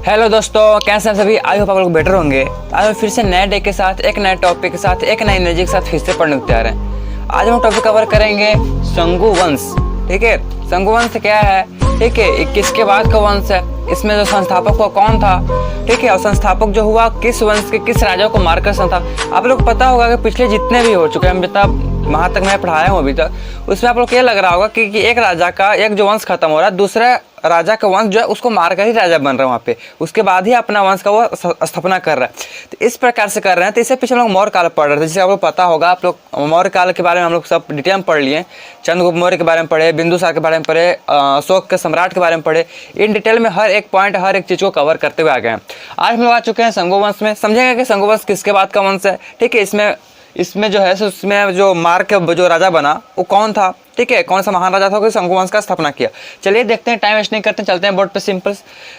Hello दोस्तों, कैसे हैं सभी। आई होप आप लोग बेटर होंगे। आज हम फिर से नए डे के साथ, एक नए टॉपिक के साथ, एक नई एनर्जी के साथ फिर से पढ़ने को तैयार हैं। आज हम टॉपिक कवर करेंगे शंगु वंश। ठीक है, शंगु वंश क्या है, ठीक है, ये किसके बाद का वंश है, इसमें जो संस्थापक हुआ कौन था, ठीक है, और संस्थापक जो हुआ किस वंश के किस राजा को मारकर था। आप लोग पता होगा कि पिछले जितने भी हो चुके हैं, हम जितना वहाँ तक मैं पढ़ाया हूँ अभी तक, उसमें आप लोग को ये लग रहा होगा कि एक राजा का एक जो वंश खत्म हो रहा है, दूसरा राजा का वंश जो है उसको मारकर ही राजा बन रहा है वहाँ पे, उसके बाद ही अपना वंश का वो स्थापना कर रहा है। तो इस प्रकार से कर रहे हैं। तो इससे पीछे हम लोग मौर्य काल पढ़ रहे थे, जिसे आप लोग पता होगा। आप लोग मौर्य काल के बारे में हम लोग सब डिटेल में पढ़ लिए। चंद्रगुप्त मौर्य के बारे में पढ़े, बिंदुसार के बारे में पढ़े, अशोक के सम्राट के बारे में पढ़े। इन डिटेल में हर एक पॉइंट, हर एक चीज़ को कवर करते हुए आ गए हैं। आज हम लोग आ चुके हैं शंगु वंश में। समझेंगे कि शंगु वंश किसके बाद का वंश है। ठीक है, इसमें जो है उसमें जो मार्क जो राजा बना वो कौन था, ठीक है, कौन सा महान राजा था कि शंगु वंश का स्थापना किया। चलिए देखते हैं, टाइम वेस्ट नहीं करते, चलते हैं बोर्ड पे सिंपल।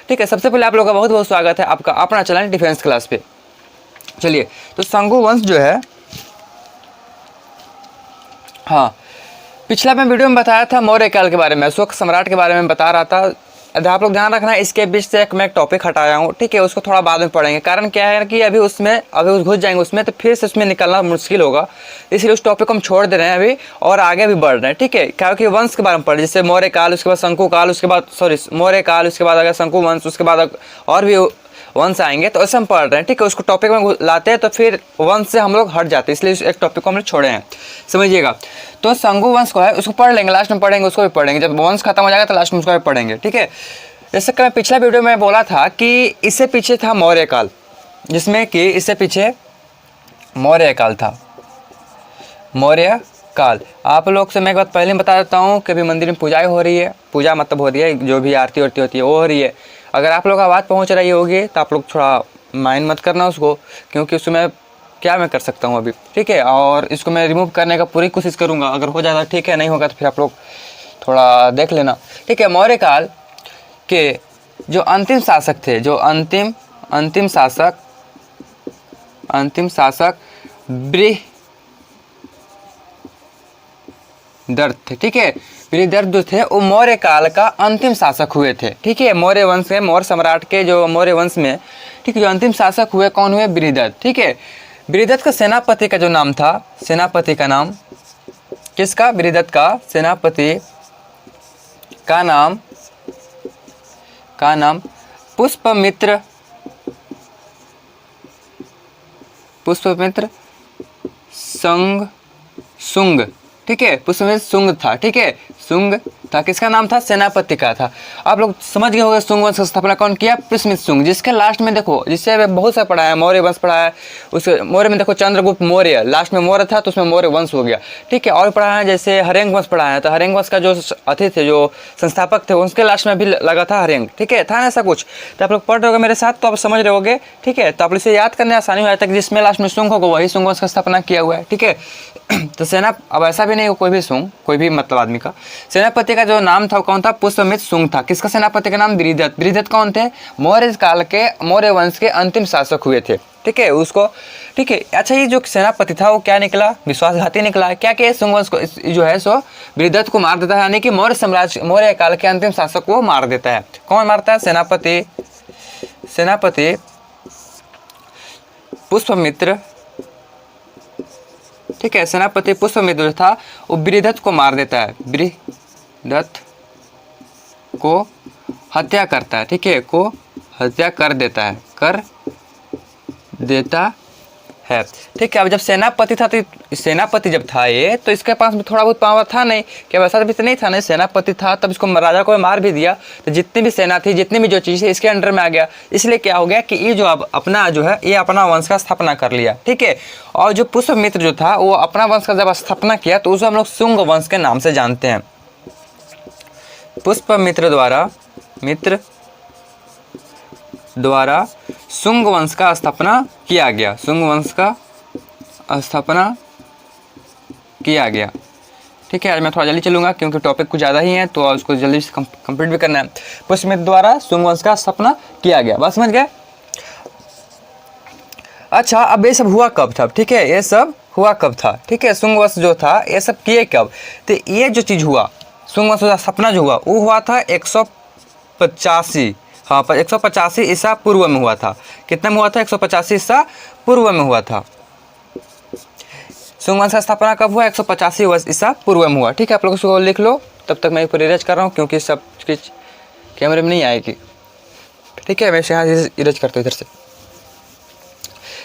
ठीक है, सबसे पहले आप लोगों का बहुत बहुत स्वागत है आपका अपना चैनल डिफेंस क्लास पे। चलिए, तो शंगु वंश जो है, हाँ, पिछला मैं वीडियो में बताया था मौर्य काल के बारे में, अशोक सम्राट के बारे में बता रहा था। आप लोग ध्यान रखना, इसके बीच से मैं एक टॉपिक हटाया हूँ, ठीक है, उसको थोड़ा बाद में पढ़ेंगे। कारण क्या है कि अभी घुस जाएंगे उसमें तो फिर से उसमें निकलना मुश्किल होगा, इसलिए उस टॉपिक को हम छोड़ दे रहे हैं अभी और आगे भी बढ़ रहे हैं। ठीक है, क्योंकि वंश के बारे में पढ़े, जैसे मौर्य काल, उसके बाद शंकु काल, उसके बाद मौर्य काल, उसके बाद अगर शंकु वंश, उसके बाद और भी वंश आएंगे, तो ऐसे हम पढ़ रहे हैं। ठीक है, उसको टॉपिक में लाते हैं तो फिर वंश से हम लोग हट जाते हैं, इसलिए एक टॉपिक को हमने छोड़े हैं, समझिएगा। तो शंगु वंश को है, उसको पढ़ लेंगे, लास्ट में पढ़ेंगे, उसको भी पढ़ेंगे। जब वंश खत्म हो जाएगा तो लास्ट में उसको भी पढ़ेंगे। ठीक है, जैसे कि मैं पिछला वीडियो में बोला था कि इससे पीछे था मौर्य काल, जिसमें कि इससे पीछे मौर्य काल था। मौर्य काल, आप लोग से मैं एक बात पहले ही बता देता हूँ कि अभी मंदिर में पूजाएं हो रही है, पूजा मतलब हो रही है, जो भी आरती वारती होती है वो हो रही है। अगर आप लोग आवाज़ पहुँच रही होगी तो आप लोग थोड़ा माइंड मत करना उसको, क्योंकि उसमें क्या मैं कर सकता हूँ अभी। ठीक है, और इसको मैं रिमूव करने का पूरी कोशिश करूँगा। अगर हो जाता ठीक है, नहीं होगा तो फिर आप लोग थोड़ा देख लेना। ठीक है, मौर्य काल के जो अंतिम शासक थे, जो अंतिम शासक बृहदर्थ थे। ठीक है, बृहदर्थ जो थे वो मौर्य काल का अंतिम शासक हुए थे। ठीक है, मौर्य वंश में, मौर्य सम्राट के जो मौर्य वंश में, ठीक है, जो अंतिम शासक हुए कौन हुए, बृहदर्थ। ठीक है, बृहदर्थ का सेनापति का जो नाम था, सेनापति का नाम किसका, बृहदर्थ का सेनापति का नाम पुष्पमित्र सुंग। ठीक है, पुष्पमित्र सुंग था। ठीक है, सुंग था, किसका नाम था, सेनापति का था। आप लोग समझ गए होंगे सुंग वंश का स्थापना कौन किया, पुष्पमित्र सुंग, जिसके लास्ट में देखो, जिससे बहुत सा पढ़ा है, मौर्य वंश पढ़ा है। उसके मौर्य में देखो चंद्रगुप्त मौर्य, लास्ट में मौर्य था तो उसमें मौर्य वंश हो गया। ठीक है, और पढ़ा है जैसे हरेंग वंश पढ़ा है, तो हरेंग वंश का जो अति थे, जो संस्थापक थे, उसके लास्ट में भी लगा था हरेंग। ठीक है, था ना ऐसा कुछ। तो आप लोग पढ़ रहे होगे मेरे साथ, तो आप समझ रहे होगे। ठीक है, तो आप इसे याद करने आसानी हो जाता है कि जिसमें लास्ट में सुंग होगा वही सुंग वंश का स्थापना किया हुआ है। ठीक है, तो सेना, अब ऐसा भी नहीं हो कोई भी सुंग, कोई भी मतलब आदमी का सेनापति का जो नाम था कौन था, पुष्पमित्र सुंग था। किसका सेनापति का नाम, बृहदर्थ। बृहदर्थ कौन थे, मौर्य काल के, मौर्य वंश के अंतिम शासक हुए थे। ठीक है, उसको, ठीक है, अच्छा, ये जो सेनापति था वो क्या निकला, विश्वासघाती निकला। क्या कि सुंग वंश को जो है सो बृहदर्थ को मार देता है, यानी कि मौर्य काल के अंतिम शासक को मार देता है। कौन मारता है, सेनापति पुष्पमित्र। ठीक है, सेनापति पुष्पमित्र जो था वो बृहदर्थ को मार देता है, बृहदर्थ को हत्या करता है। ठीक है, को हत्या कर देता है। ठीक है, अब जब सेनापति था, तो सेनापति जब था ये, तो इसके पास में थोड़ा बहुत पावर था नहीं, क्या वैसा भी तो नहीं था, नहीं, सेनापति था, तब इसको राजा को मार भी दिया, तो जितनी भी सेना थी, जितनी भी जो चीज़ थी, इसके अंडर में आ गया। इसलिए क्या हो गया कि ये जो अब अपना जो है, ये अपना वंश का स्थापना कर लिया। ठीक है, और जो पुष्पमित्र जो था वो अपना वंश का जब स्थापना किया तो उसे हम लोग सुंग वंश के नाम से जानते हैं। पुष्पमित्र द्वारा सुंग वंश का स्थापना किया गया, सुंग वंश का स्थापना किया गया। ठीक है, आज मैं थोड़ा जल्दी चलूंगा क्योंकि टॉपिक कुछ ज़्यादा ही है, तो उसको जल्दी से कंप्लीट भी करना है। पुष्पमित्र द्वारा सुंग वंश का स्थापना किया गया, बात समझ गए। अच्छा, अब ये सब हुआ कब था, ठीक है, ये सब हुआ कब था, ठीक है, सुंग वंश जो था ये सब किए कब, तो ये जो चीज़ हुआ, सुंग वंश का स्थापना जो हुआ वो हुआ था 185 हाँ, पर 185 ईसा पूर्व में हुआ था। कितने में हुआ था? 185 ईसा पूर्व में हुआ था। सुंग वंश का स्थापना कब हुआ? 185 ईसा पूर्व में हुआ। ठीक है, आप लोग उसको लिख लो। तब तक मैं पूरी इरेज कर रहा हूँ क्योंकि सब कुछ कैमरे में नहीं आएगी। ठीक है, मैं यहाँ इरेज करता हूँ इधर से।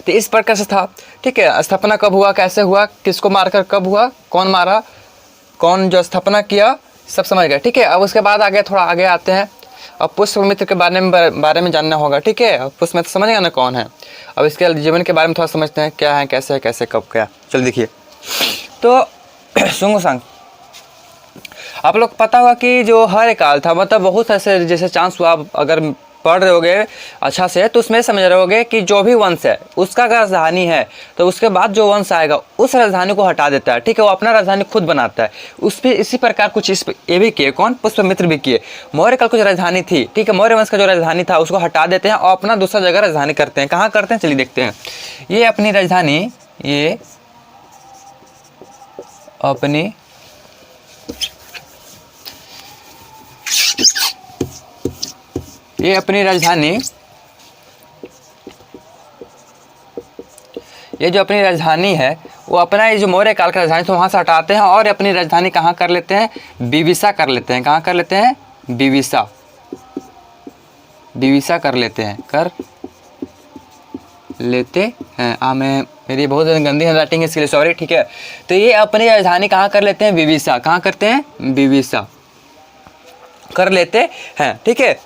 तो इस प्रकार से था। ठीक है, स्थापना कब हुआ, कैसे हुआ, किसको मारकर कब हुआ, कौन मारा, कौन जो स्थापना किया, सब समझ गए। ठीक है, अब उसके बाद आगे थोड़ा आगे आते हैं। अब पुष्यमित्र के बारे में जानना होगा। ठीक है, पुष्यमित्र समझ गया ना कौन है। अब इसके जीवन के बारे में थोड़ा समझते हैं, क्या है, कैसे कब क्या। चलो देखिए, तो सुंग आप लोग पता होगा कि जो हर काल था, मतलब बहुत ऐसे जैसे चांस हुआ, अगर पढ़ रहे होगे अच्छा से तो उसमें समझ रहे होगे कि जो भी वंश है उसका अगर राजधानी है तो उसके बाद जो वंश आएगा उस राजधानी को हटा देता है। ठीक है, वो अपना राजधानी खुद बनाता है। उस पर इसी प्रकार कुछ ये भी किए, कौन? पुष्यमित्र भी किए। मौर्य काल कुछ राजधानी थी। ठीक है, मौर्य वंश का जो राजधानी था उसको हटा देते हैं और अपना दूसरा जगह राजधानी करते हैं। कहाँ करते हैं, चलिए देखते हैं। ये अपनी राजधानी ये जो अपनी राजधानी है वो अपना ये जो मौर्य काल का राजधानी तो वहाँ से हटाते हैं और अपनी राजधानी कहाँ कर लेते हैं? विदिशा कर लेते हैं। कहाँ कर लेते हैं? विदिशा कर लेते हैं। मेरी बहुत गंदी हैंडराइटिंग है इसके लिए सॉरी। ठीक है, तो ये अपनी राजधानी कहाँ कर लेते हैं? विदिशा। कहाँ करते हैं? विदिशा कर लेते हैं। ठीक है,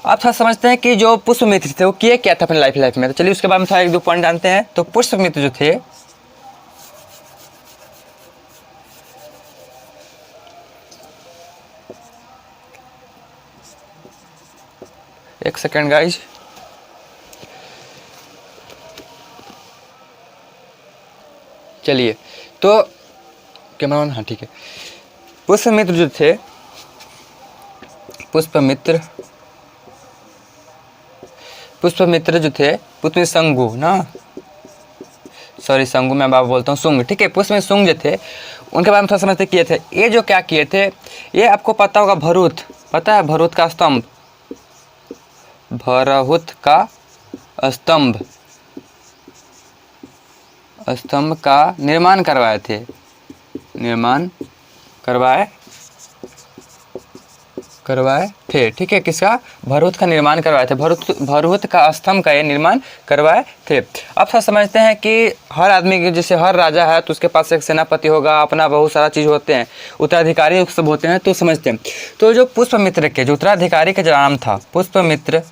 आप थोड़ा समझते हैं कि जो पुष्यमित्र थे वो किए क्या था अपनी लाइफ में। तो चलिए उसके बारे में थोड़ा एक दो पॉइंट जानते हैं। तो पुष्यमित्र जो थे एक सेकेंड गाइज, चलिए तो कैमरा ऑन, हाँ ठीक है। पुष्यमित्र जो थे, पुष्यमित्र जो थे, पुष्यमित्र संगु ना, सॉरी संगु मैं बाबा बोलता हूँ, सुंग। ठीक है, पुष्यमित्र सुंग जो थे उनके बारे में थोड़ा समझते किए थे। ये जो क्या किए थे, ये आपको पता होगा भरूथ, पता है भरूथ का स्तंभ, भरूथ का स्तंभ का निर्माण करवाए थे। ठीक है, किसका? भरूथ का निर्माण करवाए थे। भरूथ का स्तंभ का ये निर्माण करवाए थे। अब सब समझते हैं कि हर आदमी के, जैसे हर राजा है तो उसके पास एक सेनापति होगा, अपना बहुत सारा चीज़ होते हैं, उत्तराधिकारी सब होते हैं। तो समझते हैं, तो जो पुष्यमित्र के जो उत्तराधिकारी का जो नाम था, पुष्यमित्र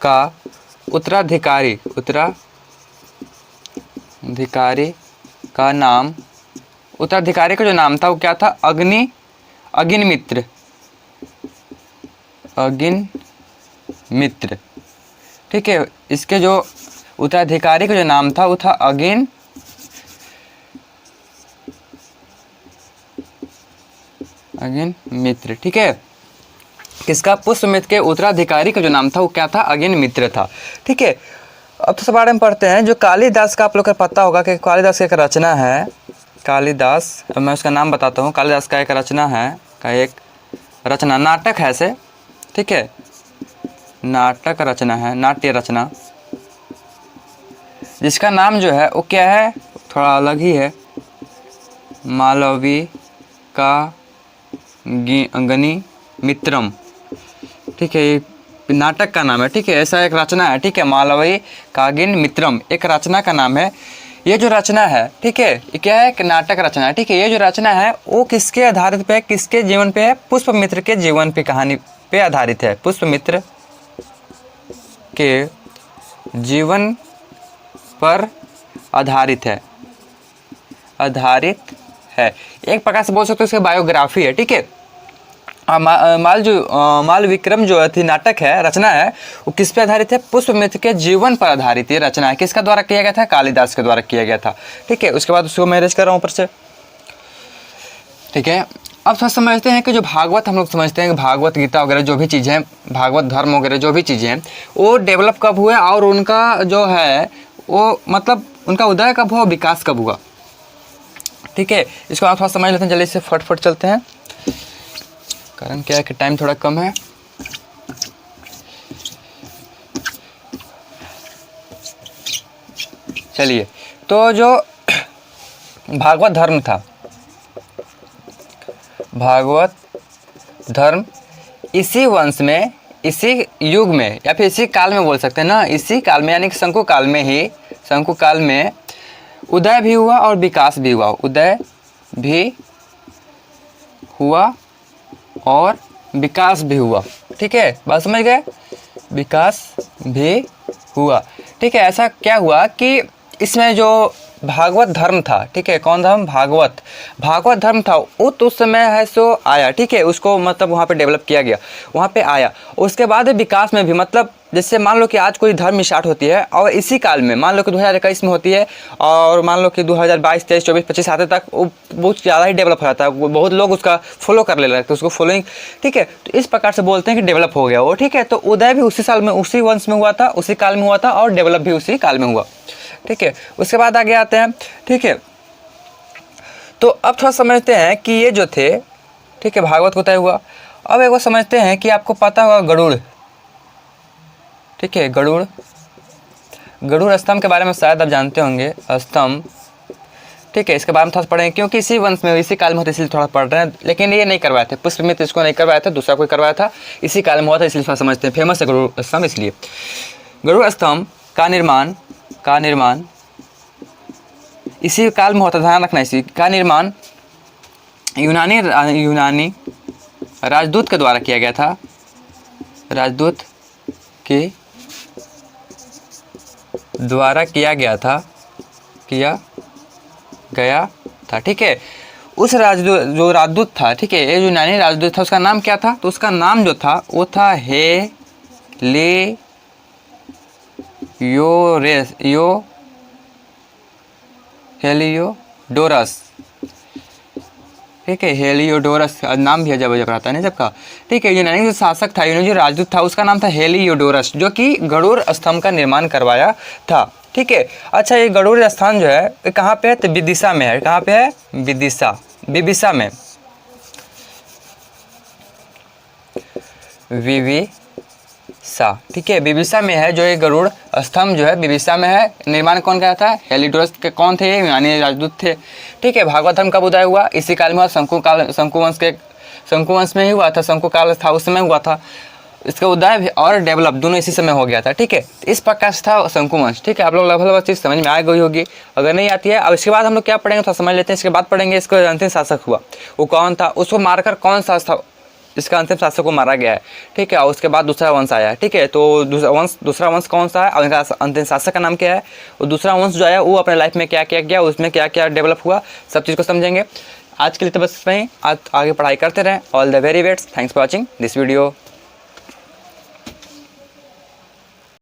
का उत्तराधिकारी का नाम, उत्तराधिकारी का जो नाम था वो क्या था? अग्निमित्र। ठीक है, इसके जो उत्तराधिकारी का जो नाम था वो था अग्निमित्र। ठीक है, किसका? पुष्यमित्र के उत्तराधिकारी का जो नाम था वो क्या था? अग्निमित्र था। ठीक है, अब तो सब बारे में पढ़ते हैं। जो कालिदास का आप लोग को पता होगा कि कालिदास की एक रचना है, कालिदास, मैं उसका नाम बताता हूँ। कालिदास का एक रचना है, नाटक है ऐसे। ठीक है, नाटक रचना है, नाट्य रचना, जिसका नाम जो है वो क्या है? थोड़ा अलग ही है, मालविकाग्निमित्रम। ठीक है, ये नाटक का नाम है। ठीक है, ऐसा एक रचना है। ठीक है, मालविकाग्निमित्रम एक रचना का नाम है। ये जो रचना है, ठीक है, ये क्या है? एक नाटक रचना है। ठीक है, ये जो रचना है वो किसके आधारित पे है? किसके जीवन पे है? पुष्यमित्र के जीवन पे, कहानी पे आधारित है। पुष्यमित्र के जीवन पर आधारित है। एक प्रकार से बोल सकते हो इसकी बायोग्राफी है। ठीक है, मालविक्रम जो थी नाटक है, रचना है, वो किस पे आधारित है? पुष्यमित्र के जीवन पर आधारित ये रचना है। किसका द्वारा किया गया था? कालिदास के द्वारा किया गया था। ठीक है, उसके बाद उसको मैनेज कर रहा हूँ ऊपर से। ठीक है, अब थोड़ा समझते हैं कि जो भागवत हम लोग समझते हैं कि भागवत गीता वगैरह जो भी चीज़ें हैं, भागवत धर्म वगैरह जो भी चीज़ें हैं, वो डेवलप कब हुए और उनका जो है वो मतलब उनका उदय कब हुआ, विकास कब हुआ। ठीक है, इसको आप थोड़ा समझ लेते हैं। जल्दी से फटफट चलते हैं। कारण क्या है कि टाइम थोड़ा कम है। चलिए, तो जो भागवत धर्म था, भागवत धर्म इसी वंश में, इसी युग में या फिर इसी काल में बोल सकते हैं ना, इसी काल में यानी कि शंकु काल में ही, शंकु काल में उदय भी हुआ और विकास भी हुआ। उदय भी हुआ और विकास भी हुआ। ठीक है, बात समझ गए, विकास भी हुआ। ठीक है, ऐसा क्या हुआ कि इसमें जो भागवत धर्म था, ठीक है, कौन धर्म, भागवत धर्म था, वो तो उस समय है सो आया। ठीक है, उसको मतलब वहाँ पे डेवलप किया गया, वहाँ पे आया। उसके बाद विकास में भी, मतलब जैसे मान लो कि आज कोई धर्म स्टार्ट होती है और इसी काल में मान लो कि 2021 में होती है और मान लो कि 2022, 23, 24, 25 आते तक वो बहुत ज़्यादा ही डेवलप हो जाता है, बहुत लोग उसका फॉलो कर ले लगते हैं, उसको फॉलोइंग। ठीक है, तो इस प्रकार से बोलते हैं कि डेवलप हो गया वो। ठीक है, तो उदय भी उसी साल में, उसी वंश में हुआ था, उसी काल में हुआ था और डेवलप भी उसी काल में हुआ। ठीक है, उसके बाद आगे आते हैं। ठीक है, तो अब थोड़ा समझते हैं कि ये जो थे, ठीक है, भागवत को तय हुआ। अब एक बार समझते हैं कि आपको पता होगा गरुड़, ठीक है, गरुड़ स्तंभ के बारे में शायद आप जानते होंगे, स्तंभ। ठीक है, इसके बारे में थोड़ा पढ़ेंगे क्योंकि इसी वंश में, इसी काल में होता है, इसलिए थोड़ा पढ़ रहे हैं। लेकिन ये नहीं करवाए थे, पुष्पमित्र इसको नहीं करवाया था, दूसरा कोई करवाया था, इसी काल में हुआ था, इसलिए थोड़ा समझते हैं। फेमस है गरुड़ स्तंभ इसलिए। गरुड़ स्तंभ का निर्माण इसी काल में होता, ध्यान रखना, इसी का निर्माण यूनानी राजदूत के द्वारा किया गया था, राजदूत के द्वारा किया गया था। ठीक है, उस राजदूत, जो राजदूत था, ठीक है, ये जो यूनानी राजदूत था, उसका नाम क्या था, तो उसका नाम जो था वो था हेलियोडोरस। ठीक है, हेलियोडोरस नाम भी अजब अजब रहता है नहीं सबका। ठीक है, यूनानी जो शासक था, यूनानी जो राजदूत था, उसका नाम था हेलियोडोरस, जो कि गरुड़ स्तंभ का निर्माण करवाया था। ठीक है, अच्छा, ये गरुड़ स्थान जो है ये कहाँ पे है, तो विदिशा में है। कहाँ पे है, विदिशा में, विदिशा। ठीक है, विदिशा में है जो ये गरुड़ स्तंभ जो है, विदिशा में है। निर्माण कौन किया था, हेलियोडोरस के। कौन थे, यूनानी राजदूत थे। ठीक है, भागवत धर्म कब उदय हुआ, इसी काल में हुआ, शंकु वंश में ही हुआ था, शंकु काल था उस समय हुआ था। इसका उदय और डेवलप दोनों इसी समय हो गया था। ठीक है, इस प्रकार से था शंकु वंश। ठीक है, आप लोग लगभग चीज़ समझ में आ गई होगी, अगर नहीं आती है। अब इसके बाद हम लोग क्या पढ़ेंगे, थोड़ा समझ लेते हैं। इसके बाद पढ़ेंगे इसको अंतिम शासक हुआ, वो कौन था, उसको मारकर कौन सा था, इसका अंतिम शासक को मारा गया है। ठीक है, और उसके बाद दूसरा वंश आया है। ठीक है, तो दूसरा वंश कौन सा है और इनका अंतिम शासक का नाम क्या है, और दूसरा वंश जो आया वो अपने लाइफ में क्या क्या किया, उसमें क्या क्या डेवलप हुआ, सब चीज़ को समझेंगे। आज के लिए तो बस इतना ही, आज आगे पढ़ाई करते रहें। All the very best, thanks for watching this video.